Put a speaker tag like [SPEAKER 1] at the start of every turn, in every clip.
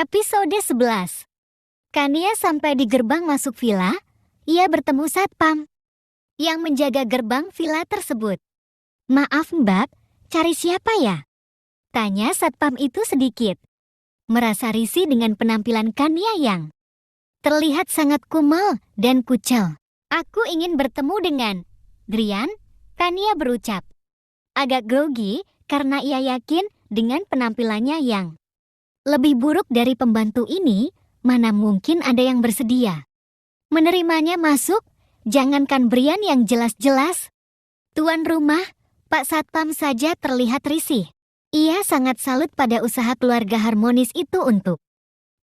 [SPEAKER 1] Episode 11. Kania sampai di gerbang masuk villa, ia bertemu satpam yang menjaga gerbang villa tersebut. "Maaf mbak, cari siapa ya?" tanya satpam itu sedikit. Merasa risih dengan penampilan Kania yang terlihat sangat kumal dan kucel. "Aku ingin bertemu dengan Drian," Kania berucap. Agak grogi karena ia yakin dengan penampilannya yang lebih buruk dari pembantu ini, mana mungkin ada yang bersedia menerimanya masuk, jangankan Brian yang jelas-jelas tuan rumah, Pak Satpam saja terlihat risih. Ia sangat salut pada usaha keluarga harmonis itu untuk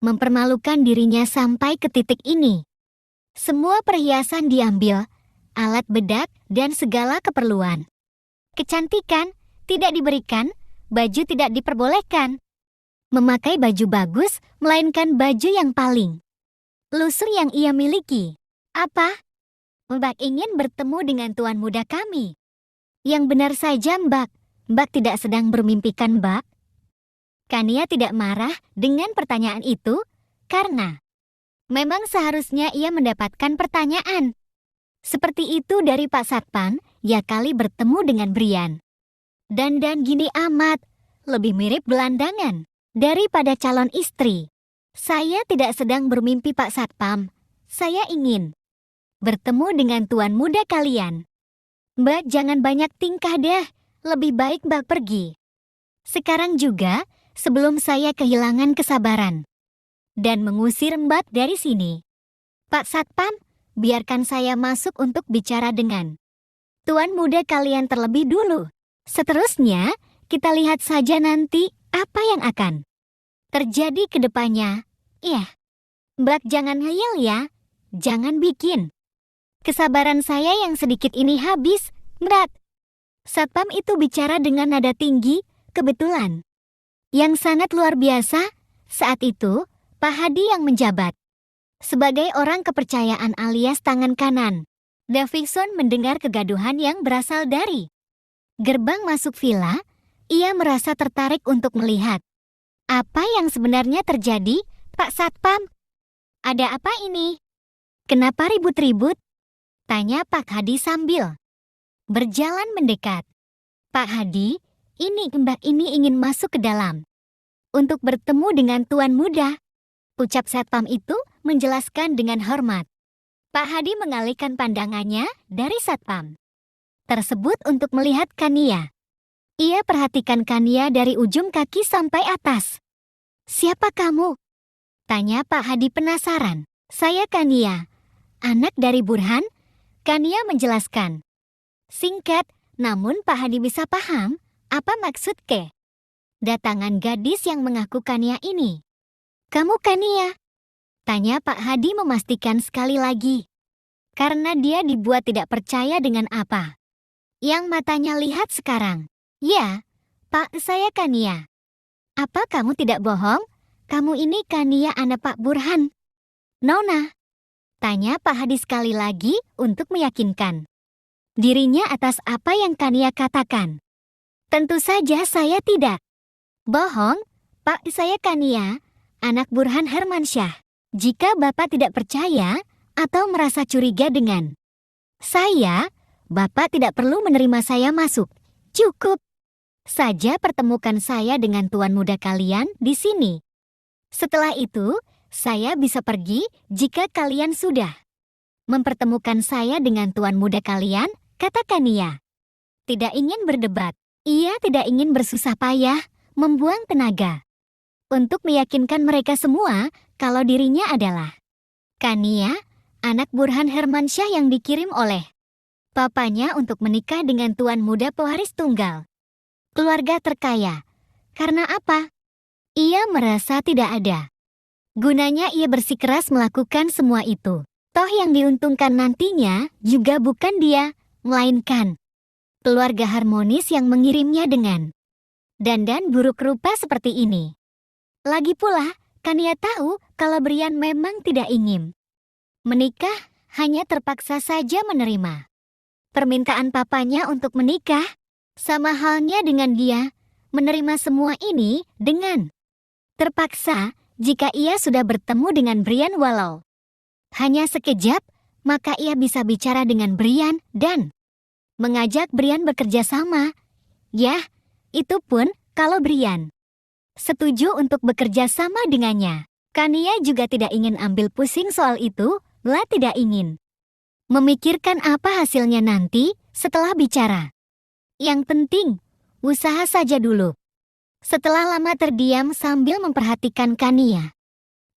[SPEAKER 1] mempermalukan dirinya sampai ke titik ini. Semua perhiasan diambil, alat bedak, dan segala keperluan kecantikan tidak diberikan, baju tidak diperbolehkan. Memakai baju bagus, melainkan baju yang paling lusuh yang ia miliki. "Apa? Mbak ingin bertemu dengan tuan muda kami?" "Yang benar saja mbak, mbak tidak sedang bermimpikan mbak?" Kania tidak marah dengan pertanyaan itu, karena memang seharusnya ia mendapatkan pertanyaan seperti itu dari Pak Satpam, ya kali bertemu dengan Brian. Dandan gini amat, lebih mirip gelandangan daripada calon istri. "Saya tidak sedang bermimpi Pak Satpam. Saya ingin bertemu dengan tuan muda kalian." "Mbak jangan banyak tingkah deh. Lebih baik mbak pergi sekarang juga sebelum saya kehilangan kesabaran dan mengusir mbak dari sini." "Pak Satpam, biarkan saya masuk untuk bicara dengan tuan muda kalian terlebih dulu. Seterusnya, kita lihat saja nanti apa yang akan terjadi ke depannya." "Iya, mbak jangan ngeyel ya. Jangan bikin kesabaran saya yang sedikit ini habis, mbak." Satpam itu bicara dengan nada tinggi, kebetulan yang sangat luar biasa. Saat itu, Pak Hadi yang menjabat sebagai orang kepercayaan alias tangan kanan Davidson mendengar kegaduhan yang berasal dari gerbang masuk villa. Ia merasa tertarik untuk melihat apa yang sebenarnya terjadi. "Pak Satpam, ada apa ini? Kenapa ribut-ribut?" tanya Pak Hadi sambil berjalan mendekat. "Pak Hadi, ini mbak ini ingin masuk ke dalam untuk bertemu dengan tuan muda," ucap Satpam itu menjelaskan dengan hormat. Pak Hadi mengalihkan pandangannya dari Satpam tersebut untuk melihat Kania. Ia perhatikan Kania dari ujung kaki sampai atas. "Siapa kamu?" tanya Pak Hadi penasaran. "Saya Kania, anak dari Burhan," Kania menjelaskan. Singkat, namun Pak Hadi bisa paham apa maksud kedatangan gadis yang mengaku Kania ini. "Kamu Kania?" tanya Pak Hadi memastikan sekali lagi, karena dia dibuat tidak percaya dengan apa yang matanya lihat sekarang. "Ya, Pak, saya Kania." "Apa kamu tidak bohong? Kamu ini Kania anak Pak Burhan?" "Nona?" tanya Pak Hadi sekali lagi untuk meyakinkan dirinya atas apa yang Kania katakan. "Tentu saja saya tidak bohong, Pak, saya Kania, anak Burhan Hermansyah. Jika Bapak tidak percaya atau merasa curiga dengan saya, Bapak tidak perlu menerima saya masuk. Cukup saja pertemukan saya dengan tuan muda kalian di sini. Setelah itu, saya bisa pergi jika kalian sudah mempertemukan saya dengan tuan muda kalian," kata Kania. Tidak ingin berdebat, ia tidak ingin bersusah payah, membuang tenaga untuk meyakinkan mereka semua kalau dirinya adalah Kania, anak Burhan Hermansyah yang dikirim oleh papanya untuk menikah dengan tuan muda pewaris tunggal keluarga terkaya. Karena apa? Ia merasa tidak ada gunanya ia bersikeras melakukan semua itu. Toh yang diuntungkan nantinya juga bukan dia, melainkan keluarga harmonis yang mengirimnya dengan dandan buruk rupa seperti ini. Lagi pula, Kania tahu kalau Brian memang tidak ingin menikah, hanya terpaksa saja menerima permintaan papanya untuk menikah. Sama halnya dengan dia, menerima semua ini dengan terpaksa. jika ia sudah bertemu dengan Brian walau hanya sekejap, maka ia bisa bicara dengan Brian dan mengajak Brian bekerja sama. Yah, itu pun kalau Brian setuju untuk bekerja sama dengannya. Kania juga tidak ingin ambil pusing soal itu, tidak ingin memikirkan apa hasilnya nanti setelah bicara. Yang penting, usaha saja dulu. Setelah lama terdiam sambil memperhatikan Kania,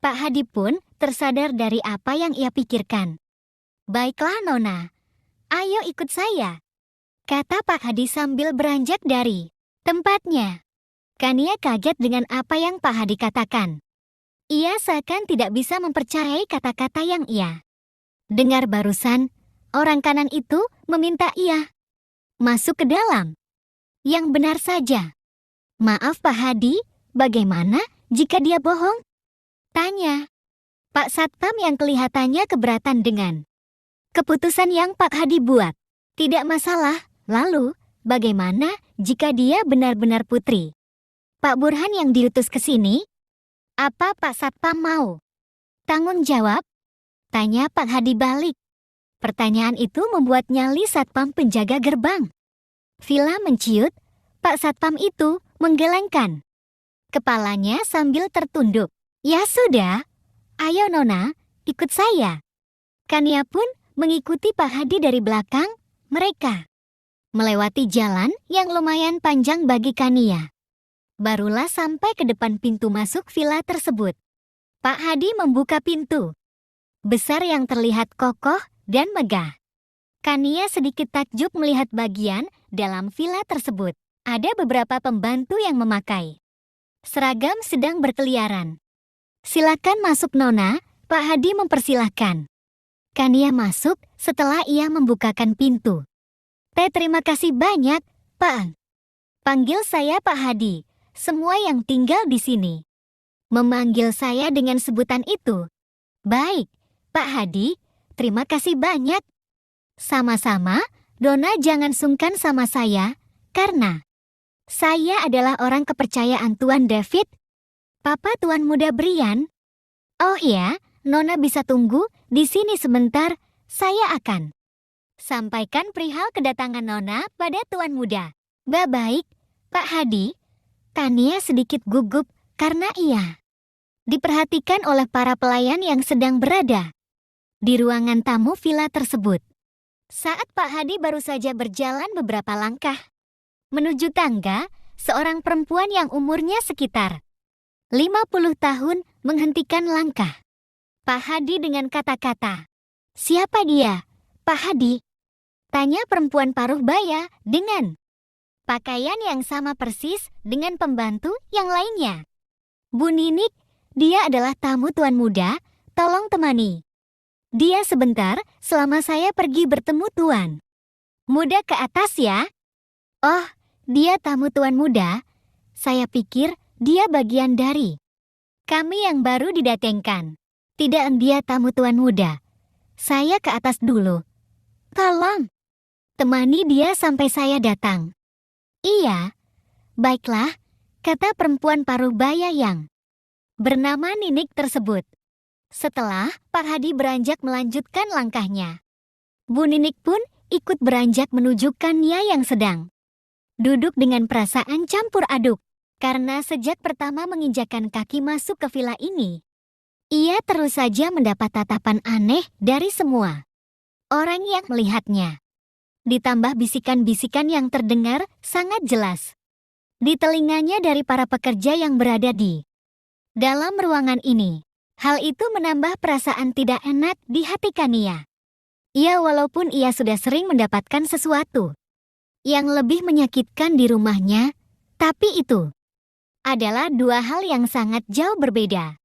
[SPEAKER 1] Pak Hadi pun tersadar dari apa yang ia pikirkan. Baiklah Nona, ayo ikut saya, kata Pak Hadi sambil beranjak dari tempatnya. Kania kaget dengan apa yang Pak Hadi katakan. Ia seakan tidak bisa mempercayai kata-kata yang ia dengar barusan. Orang kanan itu meminta ia masuk ke dalam. Yang benar saja. Maaf Pak Hadi, bagaimana jika dia bohong? Tanya Pak Satpam yang kelihatannya keberatan dengan keputusan yang Pak Hadi buat. Tidak masalah, lalu bagaimana jika dia benar-benar putri Pak Burhan yang diutus ke sini? Apa Pak Satpam mau tanggung jawab? Tanya Pak Hadi balik. Pertanyaan itu membuat nyali Satpam penjaga gerbang villa menciut. Pak Satpam itu menggelengkan kepalanya sambil tertunduk. Ya sudah, ayo Nona, ikut saya. Kania pun mengikuti Pak Hadi dari belakang mereka. Melewati jalan yang lumayan panjang bagi Kania. Barulah sampai ke depan pintu masuk villa tersebut. Pak Hadi membuka pintu besar yang terlihat kokoh dan megah. Kania sedikit takjub melihat bagian dalam villa tersebut. Ada beberapa pembantu yang memakai seragam sedang berkeliaran. Silakan masuk Nona, Pak Hadi mempersilahkan. Kania masuk setelah ia membukakan pintu. Terima kasih banyak, Pak. Panggil saya Pak Hadi, semua yang tinggal di sini memanggil saya dengan sebutan itu. Baik, Pak Hadi, terima kasih banyak. Sama-sama, Nona jangan sungkan sama saya, karena saya adalah orang kepercayaan Tuan David, Papa Tuan Muda Brian. Oh iya, Nona bisa tunggu di sini sebentar, saya akan sampaikan perihal kedatangan Nona pada Tuan Muda. Baik, Pak Hadi. Kania sedikit gugup karena ia diperhatikan oleh para pelayan yang sedang berada di ruangan tamu villa tersebut. Saat Pak Hadi baru saja berjalan beberapa langkah menuju tangga, seorang perempuan yang umurnya sekitar 50 tahun menghentikan langkah Pak Hadi dengan kata-kata, "Siapa dia, Pak Hadi?" Tanya perempuan paruh baya dengan pakaian yang sama persis dengan pembantu yang lainnya. Bu Ninik, dia adalah tamu Tuan Muda, tolong temani dia sebentar selama saya pergi bertemu Tuan Muda ke atas ya. Oh, dia tamu Tuan Muda. Saya pikir dia bagian dari kami yang baru didatangkan. Tidak, dia tamu Tuan Muda. Saya ke atas dulu. Tolong temani dia sampai saya datang. Iya, baiklah, kata perempuan paruh baya yang bernama Ninik tersebut. Setelah Pak Hadi beranjak melanjutkan langkahnya, Bu Ninik pun ikut beranjak menuju Kania yang sedang duduk dengan perasaan campur aduk. Karena sejak pertama menginjakkan kaki masuk ke villa ini, ia terus saja mendapat tatapan aneh dari semua orang yang melihatnya. Ditambah bisikan-bisikan yang terdengar sangat jelas di telinganya dari para pekerja yang berada di dalam ruangan ini. Hal itu menambah perasaan tidak enak di hati Kania. Ya, walaupun ia sudah sering mendapatkan sesuatu yang lebih menyakitkan di rumahnya, tapi itu adalah dua hal yang sangat jauh berbeda.